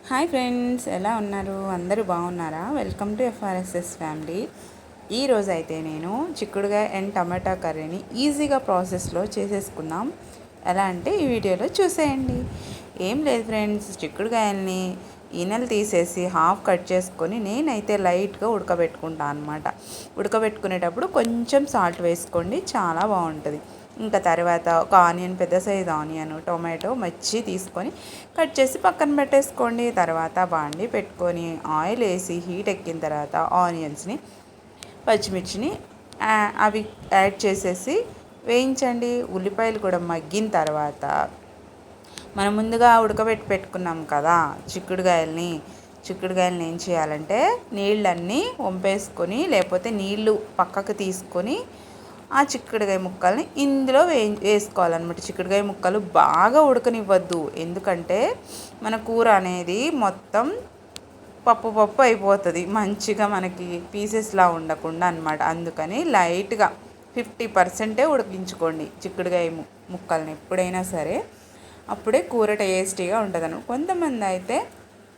Hi friends, ఎలా ఉన్నారు? అందరూ బాగున్నారా? Welcome to FRSS family. ఈరోజు అయితే నేను చిక్కుడుగాయ అండ్ టమాటా కర్రీని ఈజీగా ప్రాసెస్లో చేసేసుకుందాం. ఎలా అంటే ఈ వీడియోలో చూసేయండి. ఏం లేదు ఫ్రెండ్స్, చిక్కుడుగాయల్ని ఈనెలు తీసేసి హాఫ్ కట్ చేసుకొని నేనైతే లైట్గా ఉడకబెట్టుకుంటాను అనమాట. ఉడకబెట్టుకునేటప్పుడు కొంచెం సాల్ట్ వేసుకోండి, చాలా బాగుంటుంది. ఇంకా తర్వాత ఒక ఆనియన్, పెద్ద సైజు ఆనియన్, టొమాటో, మిర్చి తీసుకొని కట్ చేసి పక్కన పెట్టేసుకోండి. తర్వాత బాండి పెట్టుకొని ఆయిల్ వేసి హీట్ ఎక్కిన తర్వాత ఆనియన్స్ని, పచ్చిమిర్చిని అవి యాడ్ చేసేసి వేయించండి. ఉల్లిపాయలు కూడా మగ్గిన తర్వాత మనం ముందుగా ఉడకబెట్టి పెట్టుకున్నాం కదా చిక్కుడుగాయలని ఏం చేయాలంటే నీళ్ళన్నీ వంపేసుకొని, లేకపోతే నీళ్ళు పక్కకు తీసుకొని ఆ చిక్కుడుగాయ ముక్కల్ని ఇందులో వేసుకోవాలన్నమాట. చిక్కుడుగాయ ముక్కలు బాగా ఉడకనివ్వద్దు, ఎందుకంటే మన కూర అనేది మొత్తం పప్పు అయిపోతుంది, మంచిగా మనకి పీసెస్లా ఉండకుండా అనమాట. అందుకని లైట్గా 50% ఉడికించుకోండి చిక్కుడుగాయ ముక్కల్ని ఎప్పుడైనా సరే. అప్పుడే కూర టేస్టీగా ఉంటుంది అన్నమాట. కొంతమంది అయితే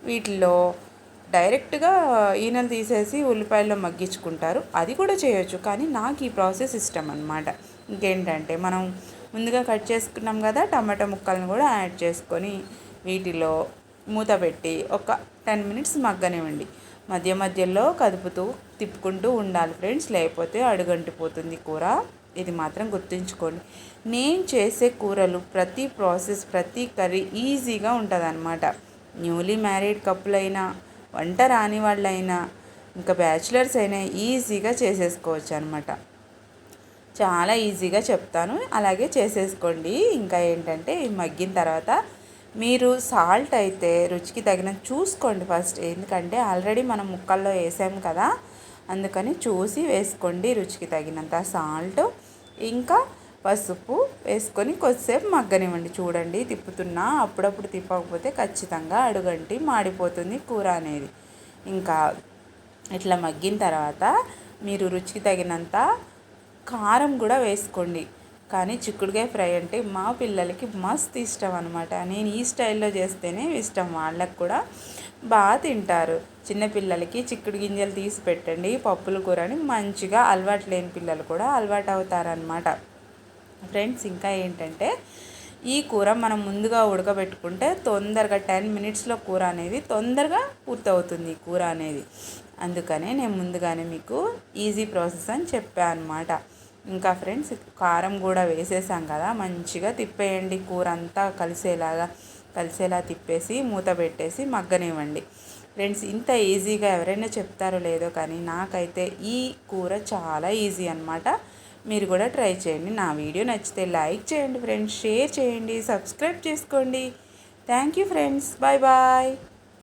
వీటిల్లో డైరెక్ట్గా ఈనెలు తీసేసి ఉల్లిపాయల్లో మగ్గించుకుంటారు, అది కూడా చేయొచ్చు. కానీ నాకు ఈ ప్రాసెస్ ఇష్టం అన్నమాట. ఇంకేంటంటే మనం ముందుగా కట్ చేసుకున్నాం కదా టమాటా ముక్కలను కూడా యాడ్ చేసుకొని వీటిలో మూత పెట్టి ఒక 10 మినిట్స్ మగ్గనివ్వండి. మధ్య మధ్యలో కదుపుతూ తిప్పుకుంటూ ఉండాలి ఫ్రెండ్స్, లేకపోతే అడుగంటిపోతుంది కూర. ఇది మాత్రం గుర్తుంచుకోండి. నేను చేసే కూరలు ప్రతి ప్రాసెస్, ప్రతి కర్రీ ఈజీగా ఉంటుంది అన్నమాట. న్యూలీ మ్యారీడ్ కప్పులైనా, వంట రాని వాళ్ళైనా, ఇంకా బ్యాచులర్స్ అయినా ఈజీగా చేసేసుకోవచ్చు అనమాట. చాలా ఈజీగా చెప్తాను, అలాగే చేసేసుకోండి. ఇంకా ఏంటంటే మగ్గిన తర్వాత మీరు సాల్ట్ అయితే రుచికి తగినంత చూసుకోండి ఫస్ట్, ఎందుకంటే ఆల్రెడీ మనం ముక్కల్లో వేసాం కదా, అందుకని చూసి వేసుకోండి రుచికి తగినంత సాల్ట్. ఇంకా పసుపు వేసుకొని కొద్దిసేపు మగ్గనివ్వండి. చూడండి, తిప్పుతున్నా, అప్పుడప్పుడు తిప్పకపోతే ఖచ్చితంగా అడుగంటి మాడిపోతుంది కూర అనేది. ఇంకా ఇట్లా మగ్గిన తర్వాత మీరు రుచికి తగినంత కారం కూడా వేసుకోండి. కానీ చిక్కుడుకాయ ఫ్రై అంటే మా పిల్లలకి మస్తు ఇష్టం అనమాట. నేను ఈ స్టైల్లో చేస్తేనే ఇష్టం, వాళ్ళకు కూడా బాగా తింటారు. చిన్నపిల్లలకి చిక్కుడు గింజలు తీసి పెట్టండి పప్పుల కూరని, మంచిగా అలవాటు లేని పిల్లలు కూడా అలవాటు అవుతారనమాట ఫ్రెండ్స్. ఇంకా ఏంటంటే ఈ కూర మనం ముందుగా ఉడకబెట్టుకుంటే తొందరగా 10 మినిట్స్లో కూర అనేది తొందరగా పూర్తవుతుంది ఈ కూర అనేది. అందుకనే నేను ముందుగానే మీకు ఈజీ ప్రాసెస్ అని చెప్పాను అనమాట. ఇంకా ఫ్రెండ్స్, కారం కూడా వేసేసాం కదా, మంచిగా తిప్పేయండి. కూర అంతా కలిసేలా తిప్పేసి మూత పెట్టేసి మగ్గనివ్వండి ఫ్రెండ్స్. ఇంత ఈజీగా ఎవరైనా చెప్తారో లేదో కానీ నాకైతే ఈ కూర చాలా ఈజీ అనమాట. మీరు కూడా ట్రై చేయండి. నా వీడియో నచ్చితే లైక్ చేయండి ఫ్రెండ్స్, షేర్ చేయండి, సబ్స్క్రైబ్ చేసుకోండి. Thank you friends, bye bye.